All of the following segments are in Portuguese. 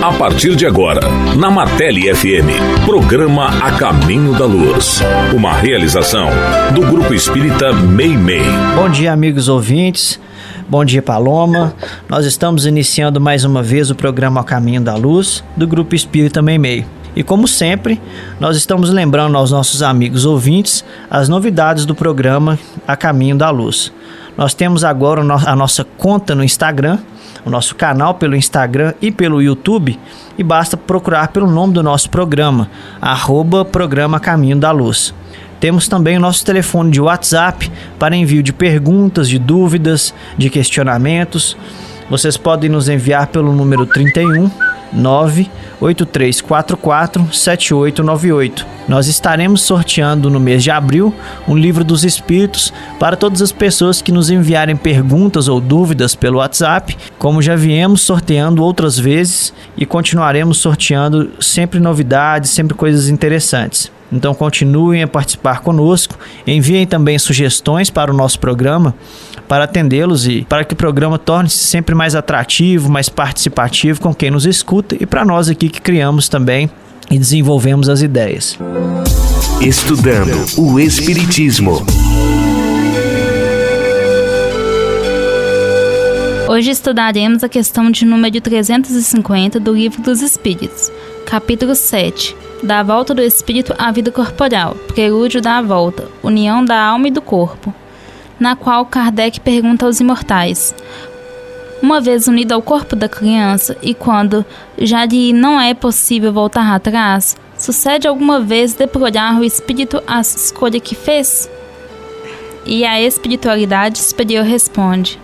A partir de agora, na Martelli FM, programa A Caminho da Luz. Uma realização do Grupo Espírita Meimei. Bom dia, amigos ouvintes. Bom dia, Paloma. Nós estamos iniciando mais uma vez o programa A Caminho da Luz do Grupo Espírita Meimei. E como sempre, nós estamos lembrando aos nossos amigos ouvintes as novidades do programa A Caminho da Luz. Nós temos agora a nossa conta no Instagram, o nosso canal pelo Instagram e pelo YouTube, e basta procurar pelo nome do nosso programa, @programa Caminho da Luz. Temos também o nosso telefone de WhatsApp para envio de perguntas, de dúvidas, de questionamentos. Vocês podem nos enviar pelo número 31 98344 7898. Nós estaremos sorteando no mês de abril um livro dos Espíritos para todas as pessoas que nos enviarem perguntas ou dúvidas pelo WhatsApp, como já viemos sorteando outras vezes e continuaremos sorteando sempre novidades, sempre coisas interessantes. Então continuem a participar conosco, enviem também sugestões para o nosso programa, para atendê-los e para que o programa torne-se sempre mais atrativo, mais participativo com quem nos escuta e para nós aqui que criamos também e desenvolvemos as ideias. Estudando o Espiritismo. Hoje estudaremos a questão de número 350 do Livro dos Espíritos, capítulo 7. Da volta do espírito à vida corporal, prelúdio da volta, união da alma e do corpo, na qual Kardec pergunta aos imortais: uma vez unido ao corpo da criança e quando já lhe não é possível voltar atrás, sucede alguma vez deprolhar o espírito a escolha que fez? E a espiritualidade superior responde: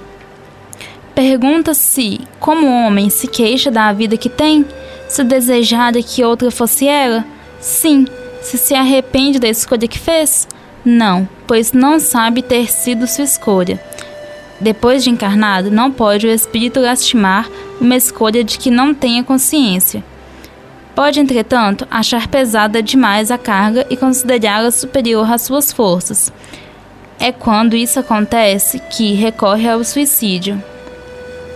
pergunta-se como o homem se queixa da vida que tem, se desejara que outra fosse ela? Sim. Se arrepende da escolha que fez? Não, pois não sabe ter sido sua escolha. Depois de encarnado, não pode o espírito lastimar uma escolha de que não tenha consciência. Pode, entretanto, achar pesada demais a carga e considerá-la superior às suas forças. É quando isso acontece que recorre ao suicídio.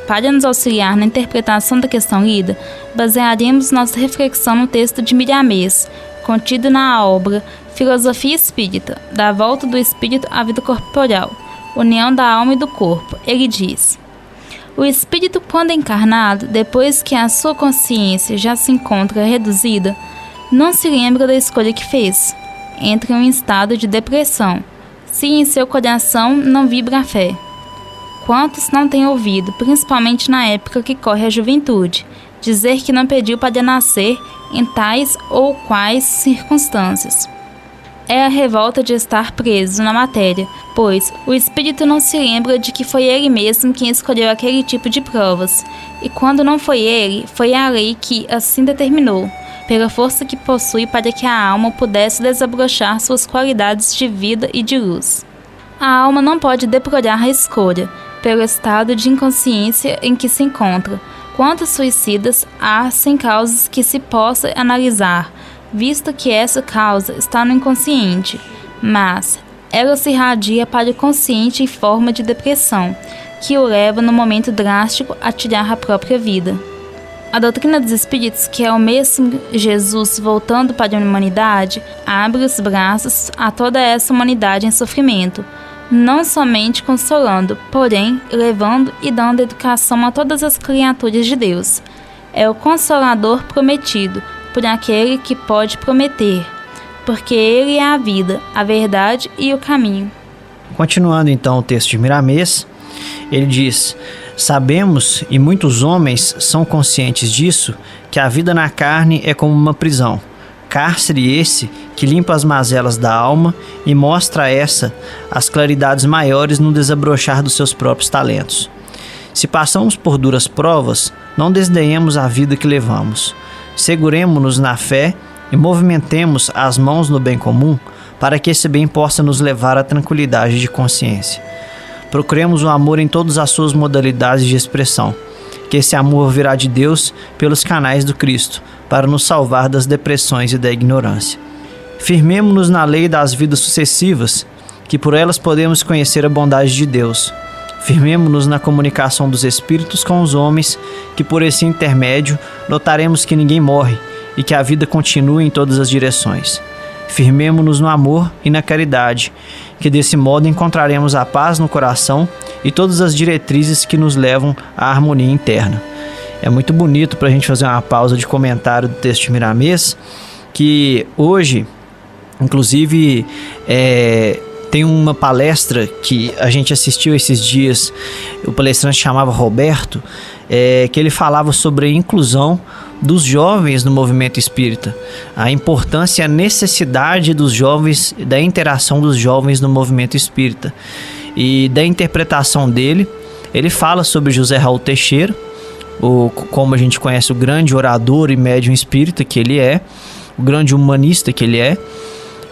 Para nos auxiliar na interpretação da questão lida, basearemos nossa reflexão no texto de Miramês, contido na obra Filosofia Espírita, da volta do espírito à vida corporal, união da alma e do corpo. Ele diz: o espírito, quando encarnado, depois que a sua consciência já se encontra reduzida, não se lembra da escolha que fez. Entra em um estado de depressão, se em seu coração não vibra a fé. Quantos não têm ouvido, principalmente na época que corre a juventude, dizer que não pediu para nascer em tais ou quais circunstâncias? É a revolta de estar preso na matéria, pois o espírito não se lembra de que foi ele mesmo quem escolheu aquele tipo de provas, e quando não foi ele, foi a lei que assim determinou, pela força que possui para que a alma pudesse desabrochar suas qualidades de vida e de luz. A alma não pode deprolhar a escolha, pelo estado de inconsciência em que se encontra. Quantos suicidas há sem causas que se possa analisar, visto que essa causa está no inconsciente, mas ela se irradia para o consciente em forma de depressão, que o leva no momento drástico a tirar a própria vida. A doutrina dos Espíritos, que é o mesmo Jesus voltando para a humanidade, abre os braços a toda essa humanidade em sofrimento, não somente consolando, porém levando e dando educação a todas as criaturas de Deus. É o Consolador prometido por aquele que pode prometer, porque Ele é a vida, a verdade e o caminho. Continuando então o texto de Miramês, ele diz: sabemos, e muitos homens são conscientes disso, que a vida na carne é como uma prisão. Cárcere esse que limpa as mazelas da alma e mostra a essa as claridades maiores no desabrochar dos seus próprios talentos. Se passamos por duras provas, não desdenhemos a vida que levamos. Seguremo-nos na fé e movimentemos as mãos no bem comum para que esse bem possa nos levar à tranquilidade de consciência. Procuremos o amor em todas as suas modalidades de expressão, que esse amor virá de Deus pelos canais do Cristo, para nos salvar das depressões e da ignorância. Firmemo-nos na lei das vidas sucessivas, que por elas podemos conhecer a bondade de Deus. Firmemo-nos na comunicação dos espíritos com os homens, que por esse intermédio notaremos que ninguém morre e que a vida continua em todas as direções. Firmemo-nos no amor e na caridade, que desse modo encontraremos a paz no coração e todas as diretrizes que nos levam à harmonia interna. É muito bonito para a gente fazer uma pausa de comentário do texto de Miramês, que hoje, inclusive, tem uma palestra que a gente assistiu esses dias, o palestrante chamava Roberto, que ele falava sobre a inclusão dos jovens no movimento espírita, a importância e a necessidade dos jovens, da interação dos jovens no movimento espírita. E da interpretação dele, ele fala sobre José Raul Teixeira, como a gente conhece, o grande orador e médium espírita que ele é, o grande humanista que ele é.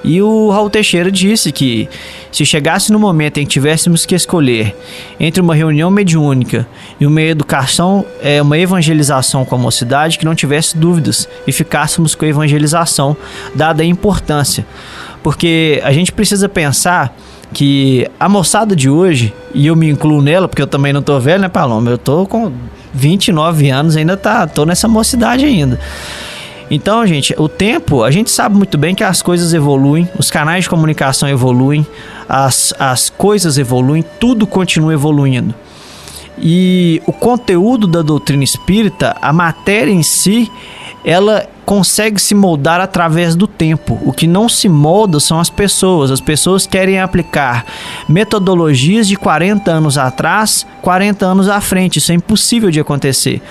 E o Raul Teixeira disse que se chegasse no momento em que tivéssemos que escolher entre uma reunião mediúnica e uma educação, uma evangelização com a mocidade, que não tivesse dúvidas e ficássemos com a evangelização, dada a importância. Porque a gente precisa pensar que a moçada de hoje, e eu me incluo nela, porque eu também não tô velho, né, Paloma? Eu tô com 29 anos, ainda tô nessa mocidade ainda. Então, gente, o tempo, a gente sabe muito bem que as coisas evoluem, os canais de comunicação evoluem, as coisas evoluem, tudo continua evoluindo. E o conteúdo da doutrina espírita, a matéria em si, ela consegue se moldar através do tempo. O que não se molda são as pessoas. As pessoas querem aplicar metodologias de 40 anos atrás, 40 anos à frente. Isso é impossível de acontecer.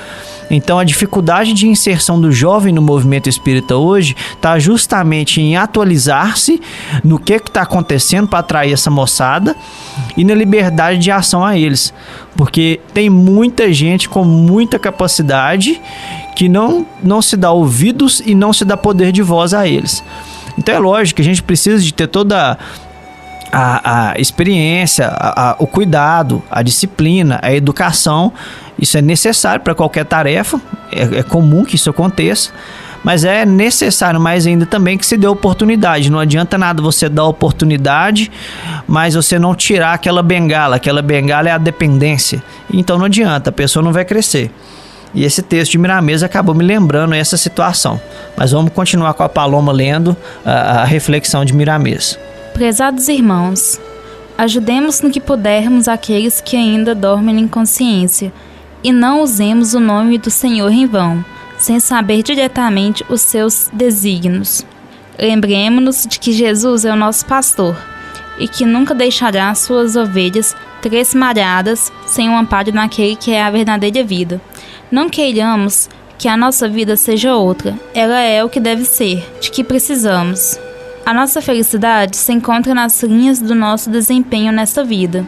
Então a dificuldade de inserção do jovem no movimento espírita hoje está justamente em atualizar-se no que está acontecendo para atrair essa moçada e na liberdade de ação a eles. Porque tem muita gente com muita capacidade que não se dá ouvidos e não se dá poder de voz a eles. Então é lógico que a gente precisa de ter toda a experiência, o cuidado, a disciplina, a educação. Isso é necessário para qualquer tarefa, é comum que isso aconteça, mas é necessário mais ainda também que se dê oportunidade. Não adianta nada você dar oportunidade, mas você não tirar aquela bengala é a dependência. Então não adianta, a pessoa não vai crescer. E esse texto de Miramês acabou me lembrando essa situação. Mas vamos continuar com a Paloma lendo a reflexão de Miramês. Prezados irmãos, ajudemos no que pudermos aqueles que ainda dormem na inconsciência e não usemos o nome do Senhor em vão, sem saber diretamente os seus desígnios. Lembremos-nos de que Jesus é o nosso pastor e que nunca deixará suas ovelhas tresmalhadas sem o amparo naquele que é a verdadeira vida. Não queiramos que a nossa vida seja outra, ela é o que deve ser, de que precisamos. A nossa felicidade se encontra nas linhas do nosso desempenho nesta vida.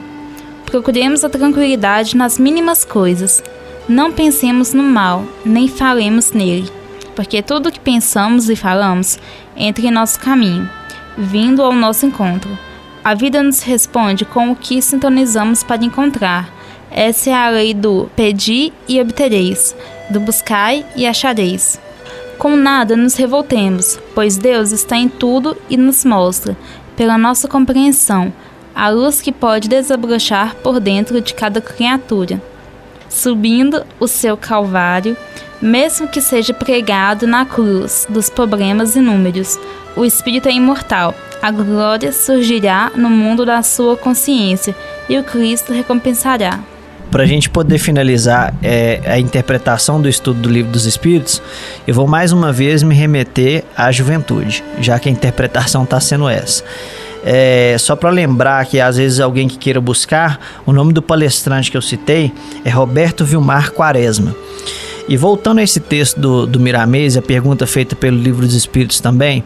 Procuremos a tranquilidade nas mínimas coisas. Não pensemos no mal, nem falemos nele, porque tudo o que pensamos e falamos entra em nosso caminho, vindo ao nosso encontro. A vida nos responde com o que sintonizamos para encontrar. Essa é a lei do pedi e obtereis, do buscai e achareis. Com nada nos revoltemos, pois Deus está em tudo e nos mostra, pela nossa compreensão, a luz que pode desabrochar por dentro de cada criatura. Subindo o seu calvário, mesmo que seja pregado na cruz dos problemas inúmeros, o Espírito é imortal. A glória surgirá no mundo da sua consciência e o Cristo recompensará. Para a gente poder finalizar a interpretação do estudo do Livro dos Espíritos, eu vou mais uma vez me remeter à juventude, já que a interpretação está sendo essa. Só para lembrar que às vezes alguém que queira buscar, o nome do palestrante que eu citei é Roberto Vilmar Quaresma. E voltando a esse texto do Miramês, a pergunta feita pelo Livro dos Espíritos também,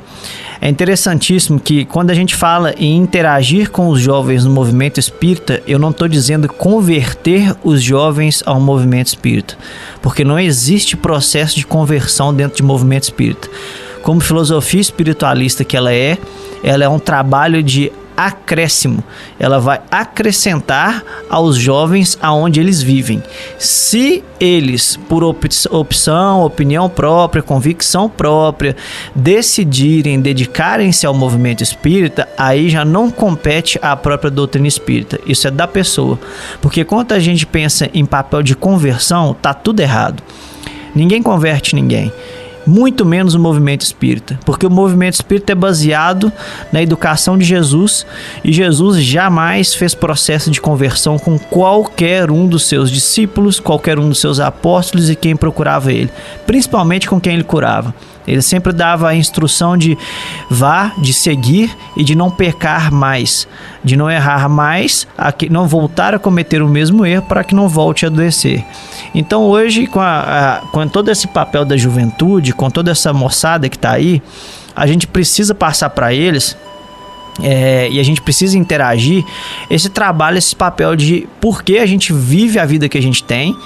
é interessantíssimo que quando a gente fala em interagir com os jovens no movimento espírita, eu não estou dizendo converter os jovens ao movimento espírita, porque não existe processo de conversão dentro de movimento espírita. Como filosofia espiritualista que ela é um trabalho de acréscimo, ela vai acrescentar aos jovens aonde eles vivem. Se eles, por opção, opinião própria, convicção própria, decidirem dedicarem-se ao movimento espírita, aí já não compete à própria doutrina espírita, isso é da pessoa. Porque quando a gente pensa em papel de conversão, tá tudo errado. Ninguém converte ninguém, muito menos o movimento espírita, porque o movimento espírita é baseado na educação de Jesus, e Jesus jamais fez processo de conversão com qualquer um dos seus discípulos, qualquer um dos seus apóstolos e quem procurava ele, principalmente com quem ele curava. Ele sempre dava a instrução de vá, de seguir e de não pecar mais, de não errar mais, não voltar a cometer o mesmo erro para que não volte a adoecer. Então hoje, com todo esse papel da juventude, com toda essa moçada que está aí, a gente precisa passar para eles, e a gente precisa interagir, esse trabalho, esse papel de por que a gente vive a vida que a gente tem,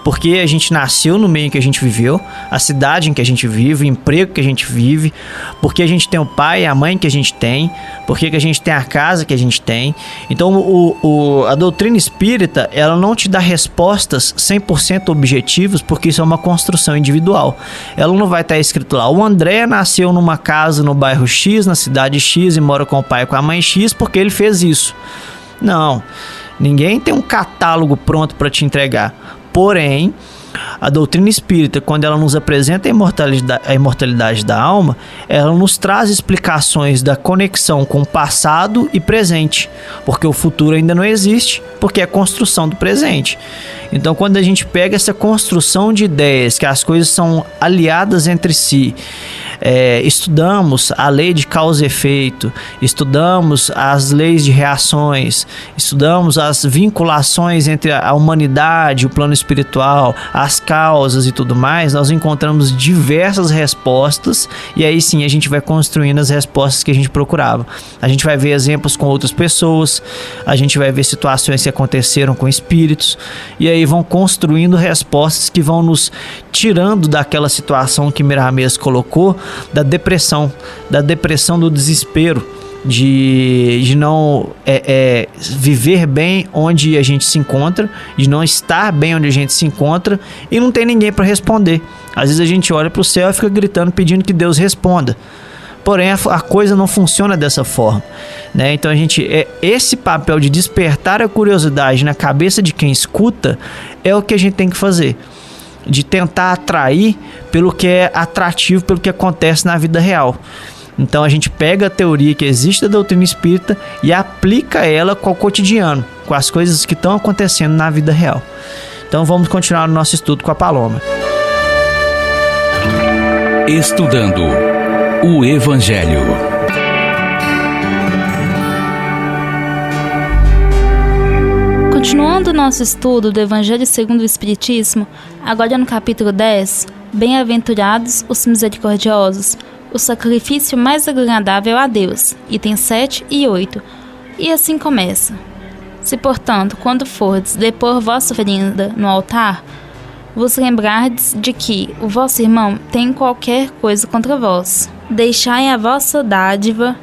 porque a gente nasceu no meio que a gente viveu, a cidade em que a gente vive, o emprego que a gente vive, porque a gente tem o pai e a mãe que a gente tem, porque a gente tem a casa que a gente tem. Então a doutrina espírita, ela não te dá respostas 100% objetivas, porque isso é uma construção individual. Ela não vai estar escrito lá, o André nasceu numa casa no bairro X, na cidade X, e mora com o pai e com a mãe X porque ele fez isso. Não, ninguém tem um catálogo pronto para te entregar. Porém, a doutrina espírita, quando ela nos apresenta a imortalidade da alma, ela nos traz explicações da conexão com o passado e presente, porque o futuro ainda não existe, porque é construção do presente. Então, quando a gente pega essa construção de ideias, que as coisas são aliadas entre si, estudamos a lei de causa e efeito, estudamos as leis de reações, estudamos as vinculações entre a humanidade, o plano espiritual, as causas e tudo mais, nós encontramos diversas respostas, e aí sim a gente vai construindo as respostas que a gente procurava. A gente vai ver exemplos com outras pessoas, a gente vai ver situações que aconteceram com espíritos, e aí vão construindo respostas que vão nos tirando daquela situação que Miramês colocou, da depressão do desespero, de não viver bem onde a gente se encontra, de não estar bem onde a gente se encontra e não tem ninguém para responder. Às vezes a gente olha para o céu e fica gritando, pedindo que Deus responda. Porém, a coisa não funciona dessa forma, né? Então esse papel de despertar a curiosidade na cabeça de quem escuta é o que a gente tem que fazer, de tentar atrair pelo que é atrativo, pelo que acontece na vida real. Então a gente pega a teoria que existe da doutrina espírita e aplica ela com o cotidiano, com as coisas que estão acontecendo na vida real. Então vamos continuar o nosso estudo com a Paloma. Estudando o Evangelho. Continuando o nosso estudo do Evangelho segundo o Espiritismo, agora no capítulo 10, Bem-aventurados os misericordiosos, o sacrifício mais agradável a Deus, itens 7 e 8. E assim começa. Se, portanto, quando fordes depor vossa oferenda no altar, vos lembrardes de que o vosso irmão tem qualquer coisa contra vós, deixai a vossa dádiva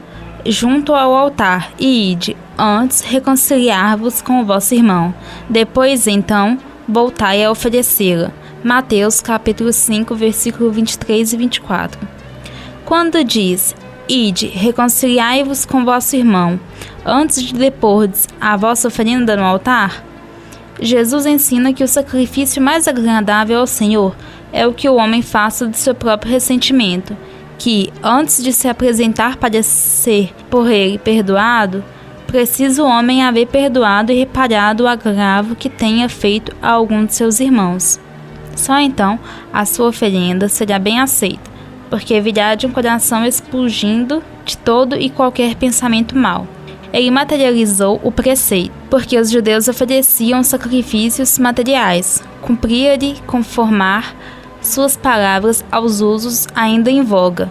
junto ao altar e ide, antes, reconciliar-vos com o vosso irmão. Depois, então, voltai a oferecê-la. Mateus, capítulo 5, versículo 23 e 24. Quando diz, ide, reconciliai-vos com vosso irmão, antes de depordes a vossa oferenda no altar, Jesus ensina que o sacrifício mais agradável ao Senhor é o que o homem faça de seu próprio ressentimento, que, antes de se apresentar para ser por ele perdoado, precisa o homem haver perdoado e reparado o agravo que tenha feito a algum de seus irmãos. Só então a sua oferenda será bem aceita, porque virá de um coração expulgindo de todo e qualquer pensamento mau. Ele materializou o preceito, porque os judeus ofereciam sacrifícios materiais, cumpria-lhe conformar suas palavras aos usos ainda em voga.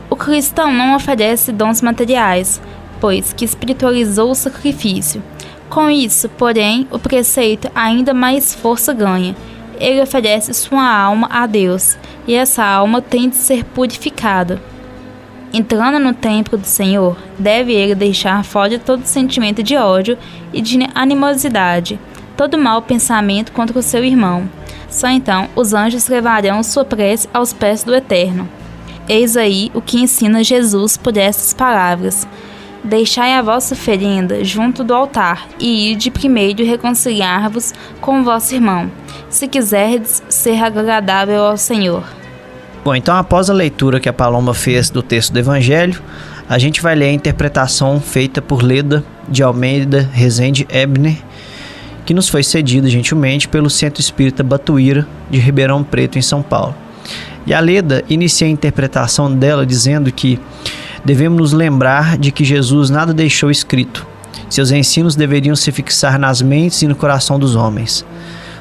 O cristão não oferece dons materiais, pois que espiritualizou o sacrifício. Com isso, porém, o preceito ainda mais força ganha. Ele oferece sua alma a Deus, e essa alma tem de ser purificada. Entrando no templo do Senhor, deve ele deixar fora todo sentimento de ódio e de animosidade, todo mau pensamento contra o seu irmão. Só então os anjos levarão sua prece aos pés do Eterno. Eis aí o que ensina Jesus por estas palavras: deixai a vossa oferenda junto do altar, e ide primeiro reconciliar-vos com o vosso irmão, se quiserdes ser agradável ao Senhor. Bom, então após a leitura que a Paloma fez do texto do Evangelho, a gente vai ler a interpretação feita por Leda de Almeida Rezende Ebner, que nos foi cedida gentilmente pelo Centro Espírita Batuíra de Ribeirão Preto, em São Paulo. E a Leda inicia a interpretação dela dizendo que devemos nos lembrar de que Jesus nada deixou escrito. Seus ensinos deveriam se fixar nas mentes e no coração dos homens.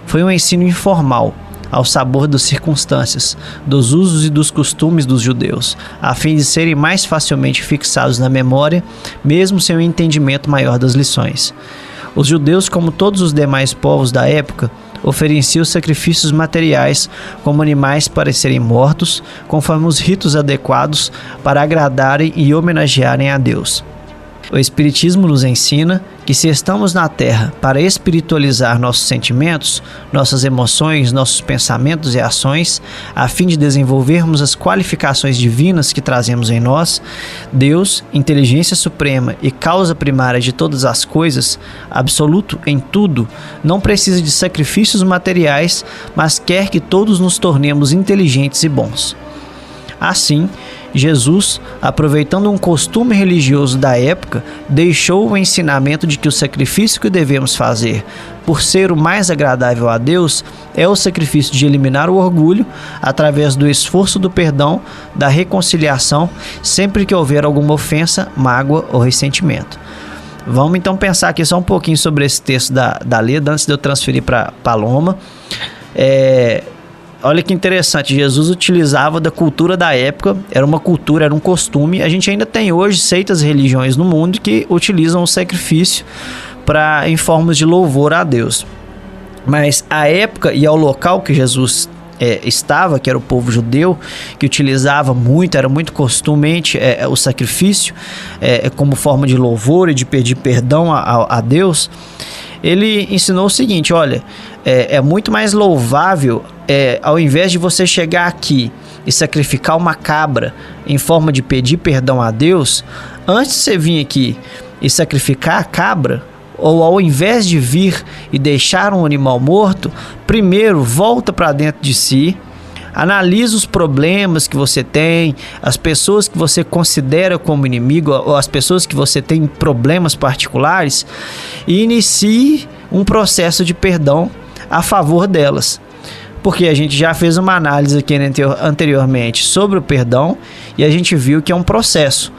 Foi um ensino informal, ao sabor das circunstâncias, dos usos e dos costumes dos judeus, a fim de serem mais facilmente fixados na memória, mesmo sem um entendimento maior das lições. Os judeus, como todos os demais povos da época, ofereciam sacrifícios materiais, como animais para serem mortos, conforme os ritos adequados para agradarem e homenagearem a Deus. O Espiritismo nos ensina que, se estamos na Terra para espiritualizar nossos sentimentos, nossas emoções, nossos pensamentos e ações, a fim de desenvolvermos as qualificações divinas que trazemos em nós, Deus, inteligência suprema e causa primária de todas as coisas, absoluto em tudo, não precisa de sacrifícios materiais, mas quer que todos nos tornemos inteligentes e bons. Assim, Jesus, aproveitando um costume religioso da época, deixou o ensinamento de que o sacrifício que devemos fazer, por ser o mais agradável a Deus, é o sacrifício de eliminar o orgulho através do esforço do perdão, da reconciliação, sempre que houver alguma ofensa, mágoa ou ressentimento. Vamos então pensar aqui só um pouquinho sobre esse texto da Leda, antes de eu transferir para Paloma. Olha que interessante, Jesus utilizava da cultura da época, era uma cultura, era um costume. A gente ainda tem hoje seitas e religiões no mundo que utilizam o sacrifício em formas de louvor a Deus. Mas a época e ao local que Jesus estava, que era o povo judeu, que utilizava muito, era muito costumemente o sacrifício como forma de louvor e de pedir perdão a Deus. Ele ensinou o seguinte: olha, é muito mais louvável, ao invés de você chegar aqui e sacrificar uma cabra em forma de pedir perdão a Deus, antes de você vir aqui e sacrificar a cabra, ou ao invés de vir e deixar um animal morto, primeiro volta para dentro de si, analisa os problemas que você tem, as pessoas que você considera como inimigo, ou as pessoas que você tem problemas particulares, e inicie um processo de perdão a favor delas. Porque a gente já fez uma análise aqui anteriormente sobre o perdão e a gente viu que é um processo.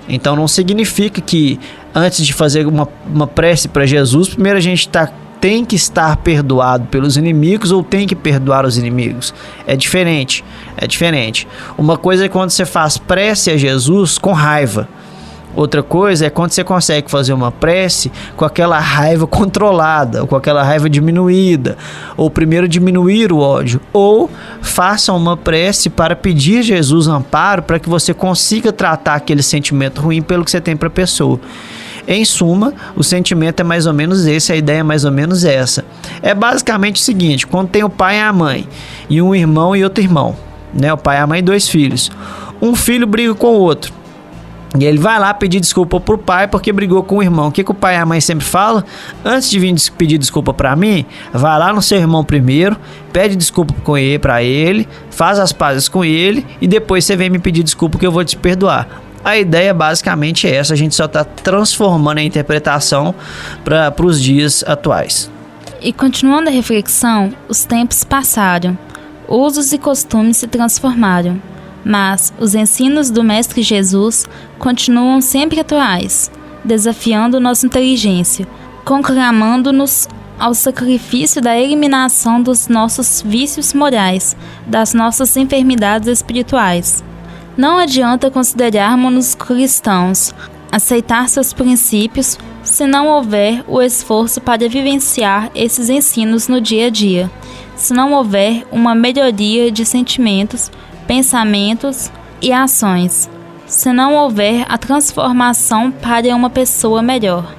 Então não significa que antes de fazer uma prece para Jesus, primeiro a gente tem que estar perdoado pelos inimigos ou tem que perdoar os inimigos. É diferente. Uma coisa é quando você faz prece a Jesus com raiva. Outra coisa é quando você consegue fazer uma prece com aquela raiva controlada, ou com aquela raiva diminuída, ou primeiro diminuir o ódio, ou faça uma prece para pedir a Jesus amparo para que você consiga tratar aquele sentimento ruim pelo que você tem para a pessoa. Em suma, o sentimento é mais ou menos esse, a ideia é mais ou menos essa. É basicamente o seguinte: quando tem o pai e a mãe, e um irmão e outro irmão, né? O pai, a mãe e 2 filhos. Um filho briga com o outro. E ele vai lá pedir desculpa pro pai porque brigou com o irmão. O que o pai e a mãe sempre falam? Antes de vir pedir desculpa pra mim, vai lá no seu irmão primeiro, pede desculpa pra ele, faz as pazes com ele e depois você vem me pedir desculpa que eu vou te perdoar. A ideia basicamente é essa, a gente só está transformando a interpretação para os dias atuais. E continuando a reflexão, os tempos passaram, usos e costumes se transformaram. Mas os ensinos do Mestre Jesus continuam sempre atuais, desafiando nossa inteligência, conclamando-nos ao sacrifício da eliminação dos nossos vícios morais, das nossas enfermidades espirituais. Não adianta considerarmos-nos cristãos, aceitar seus princípios, se não houver o esforço para vivenciar esses ensinos no dia a dia, se não houver uma melhoria de sentimentos, pensamentos e ações. se não houver a transformação para uma pessoa melhor.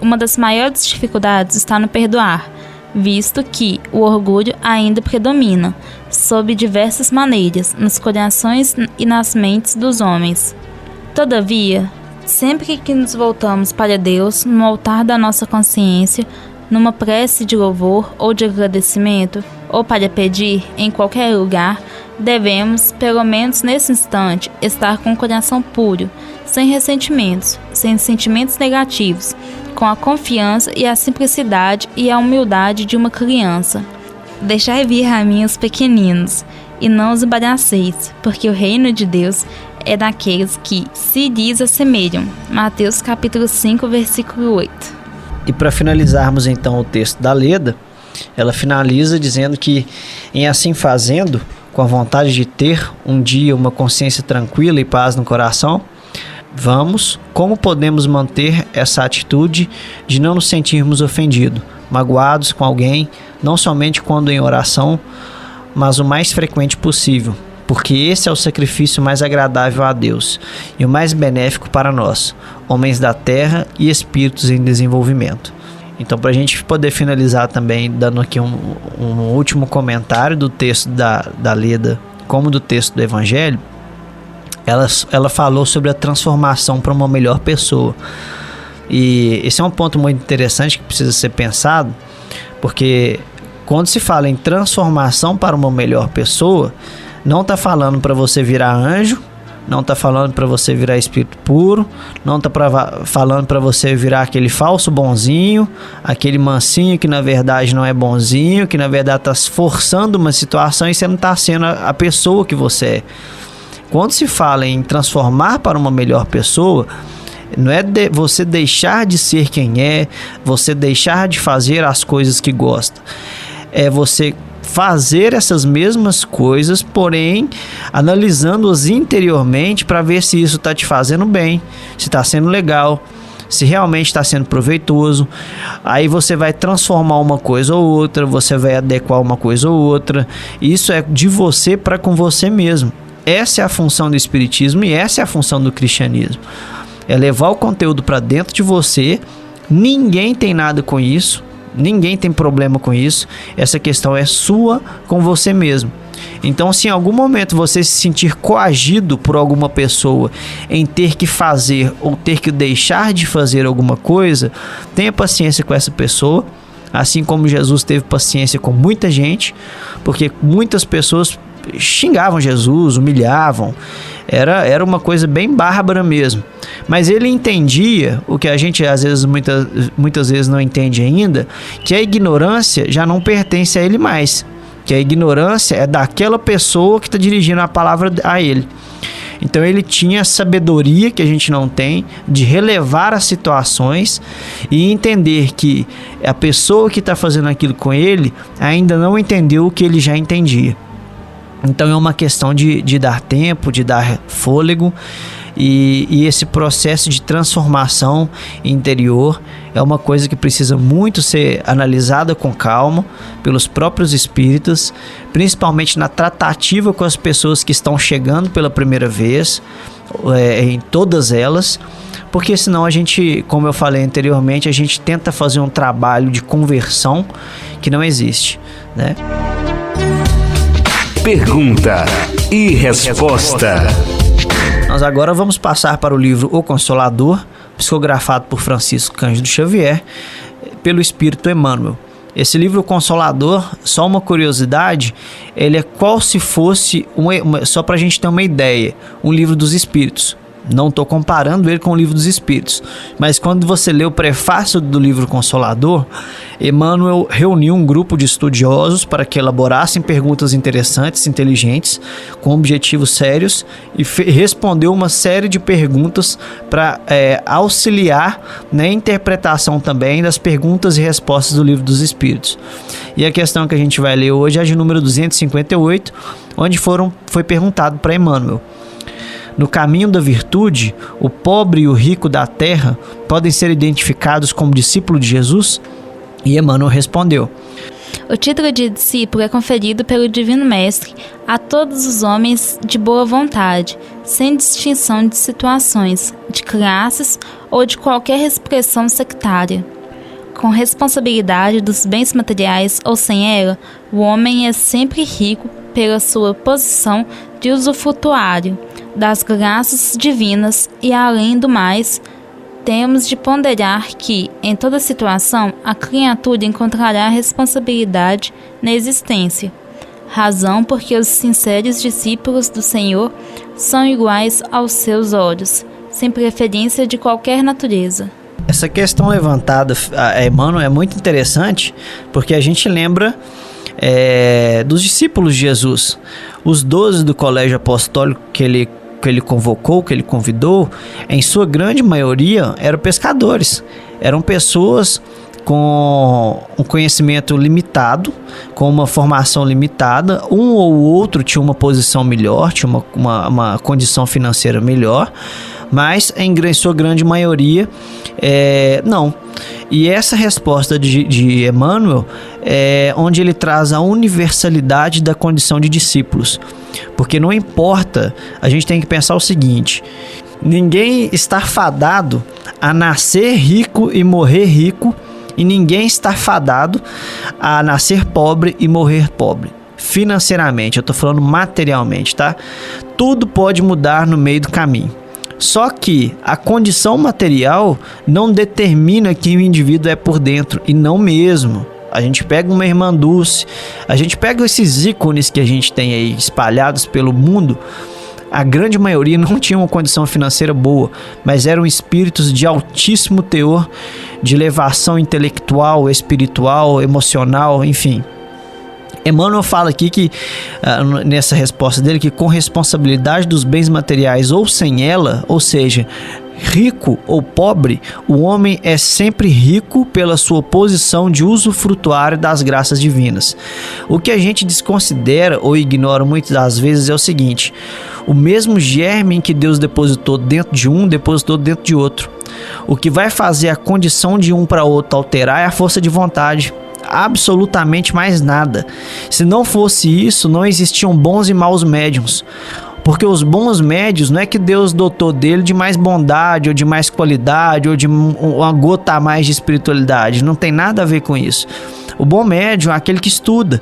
Uma das maiores dificuldades está no perdoar, visto que o orgulho ainda predomina, sob diversas maneiras, nos corações e nas mentes dos homens. Todavia, sempre que nos voltamos para Deus, no altar da nossa consciência, numa prece de louvor ou de agradecimento, ou para pedir em qualquer lugar, devemos, pelo menos nesse instante, estar com o coração puro, sem ressentimentos, sem sentimentos negativos, com a confiança e a simplicidade e a humildade de uma criança. Deixai vir a mim os pequeninos, e não os embaraceis, porque o reino de Deus é daqueles que se lhes assemelham. Mateus capítulo 5, versículo 8. E para finalizarmos então o texto da Leda, ela finaliza dizendo que, em assim fazendo, com a vontade de ter um dia uma consciência tranquila e paz no coração, como podemos manter essa atitude de não nos sentirmos ofendidos, magoados com alguém, não somente quando em oração, mas o mais frequente possível, porque esse é o sacrifício mais agradável a Deus e o mais benéfico para nós, homens da terra e espíritos em desenvolvimento. Então, para a gente poder finalizar também, dando aqui um último comentário do texto da Leda, como do texto do Evangelho, ela falou sobre a transformação para uma melhor pessoa. E esse é um ponto muito interessante que precisa ser pensado, porque quando se fala em transformação para uma melhor pessoa, não está falando para você virar anjo, não está falando para você virar espírito puro, não está falando para você virar aquele falso bonzinho, aquele mansinho que na verdade não é bonzinho, que na verdade está forçando uma situação e você não está sendo a pessoa que você é. Quando se fala em transformar para uma melhor pessoa, não é você deixar de ser quem é, você deixar de fazer as coisas que gosta. É você fazer essas mesmas coisas, porém analisando-as interiormente para ver se isso está te fazendo bem, se está sendo legal, se realmente está sendo proveitoso. Aí você vai transformar uma coisa ou outra, você vai adequar uma coisa ou outra. Isso é de você para com você mesmo. Essa é a função do espiritismo e essa é a função do cristianismo. É levar o conteúdo para dentro de você. Ninguém tem nada com isso. Ninguém tem problema com isso. Essa questão é sua com você mesmo. Então, se em algum momento você se sentir coagido por alguma pessoa em ter que fazer ou ter que deixar de fazer alguma coisa, tenha paciência com essa pessoa, assim como Jesus teve paciência com muita gente, porque muitas pessoas xingavam Jesus, humilhavam, era uma coisa bem bárbara mesmo, mas ele entendia o que a gente às vezes muitas vezes não entende ainda, que a ignorância já não pertence a ele mais, que a ignorância é daquela pessoa que está dirigindo a palavra a ele. Então ele tinha a sabedoria que a gente não tem de relevar as situações e entender que a pessoa que está fazendo aquilo com ele ainda não entendeu o que ele já entendia. Então é uma questão de dar tempo, de dar fôlego, e esse processo de transformação interior é uma coisa que precisa muito ser analisada com calma pelos próprios espíritas, principalmente na tratativa com as pessoas que estão chegando pela primeira vez, em todas elas, porque senão a gente, como eu falei anteriormente, a gente tenta fazer um trabalho de conversão que não existe, né? Pergunta e resposta. Nós agora vamos passar para o livro O Consolador, psicografado por Francisco Cândido Xavier, pelo Espírito Emmanuel. Esse livro O Consolador, só uma curiosidade, ele é qual se fosse, só para a gente ter uma ideia, um livro dos Espíritos. Não estou comparando ele com o Livro dos Espíritos, mas quando você lê o prefácio do livro Consolador, Emmanuel reuniu um grupo de estudiosos para que elaborassem perguntas interessantes, inteligentes, com objetivos sérios, e respondeu uma série de perguntas para auxiliar na interpretação também das perguntas e respostas do Livro dos Espíritos. E a questão que a gente vai ler hoje é a de número 258, onde foi perguntado para Emmanuel: no caminho da virtude, o pobre e o rico da terra podem ser identificados como discípulo de Jesus? E Emmanuel respondeu: o título de discípulo é conferido pelo Divino Mestre a todos os homens de boa vontade, sem distinção de situações, de classes ou de qualquer expressão sectária. Com responsabilidade dos bens materiais ou sem ela, o homem é sempre rico pela sua posição de usufrutuário das graças divinas e, além do mais, temos de ponderar que, em toda situação, a criatura encontrará responsabilidade na existência. Razão porque os sinceros discípulos do Senhor são iguais aos seus olhos, sem preferência de qualquer natureza. Essa questão levantada a Emmanuel é muito interessante, porque a gente lembra dos discípulos de Jesus. Os 12 do colégio apostólico que ele convocou, que ele convidou, em sua grande maioria eram pescadores, eram pessoas com um conhecimento limitado, com uma formação limitada. Um ou outro tinha uma posição melhor, tinha uma condição financeira melhor, mas em sua grande maioria não. E essa resposta de Emmanuel é onde ele traz a universalidade da condição de discípulos, porque não importa, a gente tem que pensar o seguinte: ninguém está fadado a nascer rico e morrer rico, e ninguém está fadado a nascer pobre e morrer pobre. Financeiramente, eu estou falando materialmente, tá? Tudo pode mudar no meio do caminho. Só que a condição material não determina quem o indivíduo é por dentro, e não mesmo. A gente pega uma Irmã Dulce, a gente pega esses ícones que a gente tem aí espalhados pelo mundo. A grande maioria não tinha uma condição financeira boa, mas eram espíritos de altíssimo teor de elevação intelectual, espiritual, emocional, enfim. Emmanuel fala aqui que, nessa resposta dele, que com responsabilidade dos bens materiais ou sem ela, ou seja, rico ou pobre, o homem é sempre rico pela sua posição de usufrutuário das graças divinas. O que a gente desconsidera ou ignora muitas das vezes é o seguinte: o mesmo germe que Deus depositou dentro de um, depositou dentro de outro. O que vai fazer a condição de um para outro alterar é a força de vontade. Absolutamente mais nada. Se não fosse isso, não existiam bons e maus médiuns. Porque os bons médios não é que Deus dotou dele de mais bondade, ou de mais qualidade, ou de uma gota a mais de espiritualidade. Não tem nada a ver com isso. O bom médium é aquele que estuda,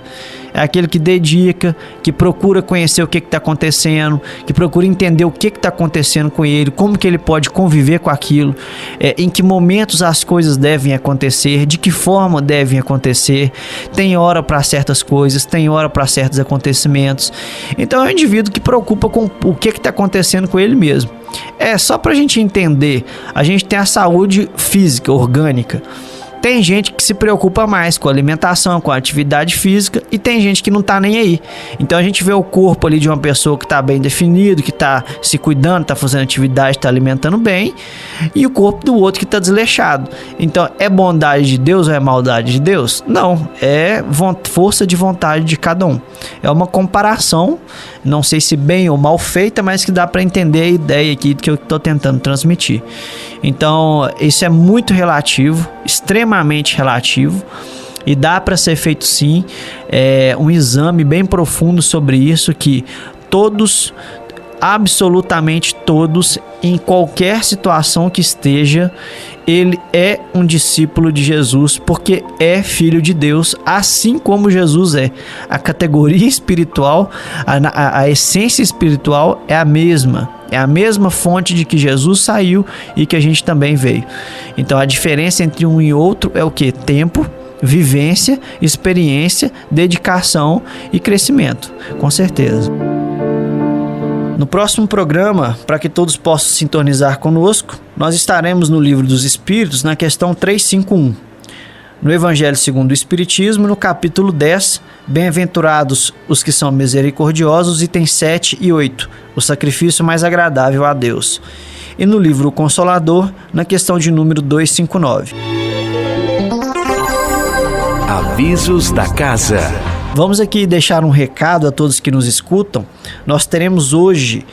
é aquele que dedica, que procura conhecer o que está acontecendo, que procura entender o que está acontecendo com ele, como que ele pode conviver com aquilo, em que momentos as coisas devem acontecer, de que forma devem acontecer. Tem hora para certas coisas, tem hora para certos acontecimentos. Então é um indivíduo que preocupa com o que está acontecendo com ele mesmo. Só para a gente entender, a gente tem a saúde física, orgânica. Tem gente que se preocupa mais com a alimentação, com a atividade física, e tem gente que não tá nem aí. Então a gente vê o corpo ali de uma pessoa que tá bem definido, que tá se cuidando, tá fazendo atividade, tá alimentando bem, e o corpo do outro que tá desleixado. Então é bondade de Deus ou é maldade de Deus? Não, é força de vontade de cada um. É uma comparação, não sei se bem ou mal feita, mas que dá para entender a ideia aqui que eu tô tentando transmitir. Então isso é muito relativo, extremamente relativo, e dá para ser feito sim um exame bem profundo sobre isso, que todos, absolutamente todos, em qualquer situação que esteja, ele é um discípulo de Jesus, porque é filho de Deus, assim como Jesus é. A categoria espiritual, a essência espiritual é a mesma. É a mesma fonte de que Jesus saiu e que a gente também veio. Então a diferença entre um e outro é o quê? Tempo, vivência, experiência, dedicação e crescimento, com certeza. No próximo programa, para que todos possam sintonizar conosco, nós estaremos no Livro dos Espíritos, na questão 351. No Evangelho segundo o Espiritismo, no capítulo 10, Bem-aventurados os que são misericordiosos, itens 7 e 8, o sacrifício mais agradável a Deus. E no livro O Consolador, na questão de número 259. Avisos da casa. Vamos aqui deixar um recado a todos que nos escutam. Nós teremos hoje,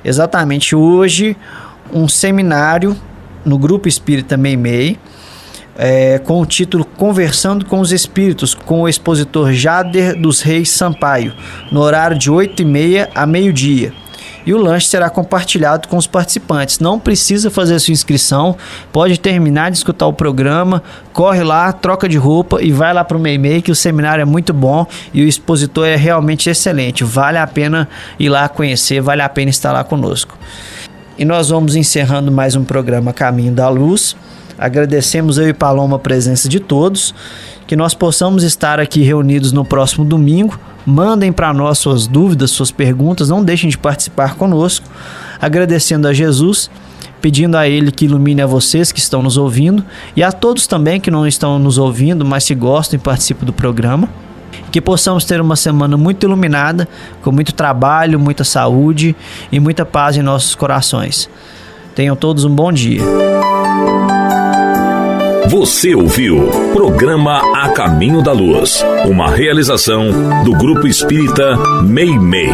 exatamente hoje, um seminário no Grupo Espírita Meimei, com o título Conversando com os Espíritos, com o expositor Jader dos Reis Sampaio, no horário de 8h30 a meio-dia. e o lanche será compartilhado com os participantes. Não precisa fazer sua inscrição, pode terminar de escutar o programa, corre lá, troca de roupa e vai lá para o Meimei, que o seminário é muito bom e o expositor é realmente excelente. Vale a pena ir lá conhecer, vale a pena estar lá conosco. E nós vamos encerrando mais um programa Caminho da Luz. Agradecemos eu e Paloma a presença de todos, que nós possamos estar aqui reunidos no próximo domingo. Mandem para nós suas dúvidas, suas perguntas, não deixem de participar conosco, agradecendo a Jesus, pedindo a Ele que ilumine a vocês que estão nos ouvindo e a todos também que não estão nos ouvindo, mas se gostam e participam do programa. Que possamos ter uma semana muito iluminada, com muito trabalho, muita saúde e muita paz em nossos corações. Tenham todos um bom dia. Você ouviu Programa A Caminho da Luz, uma realização do Grupo Espírita Meimei.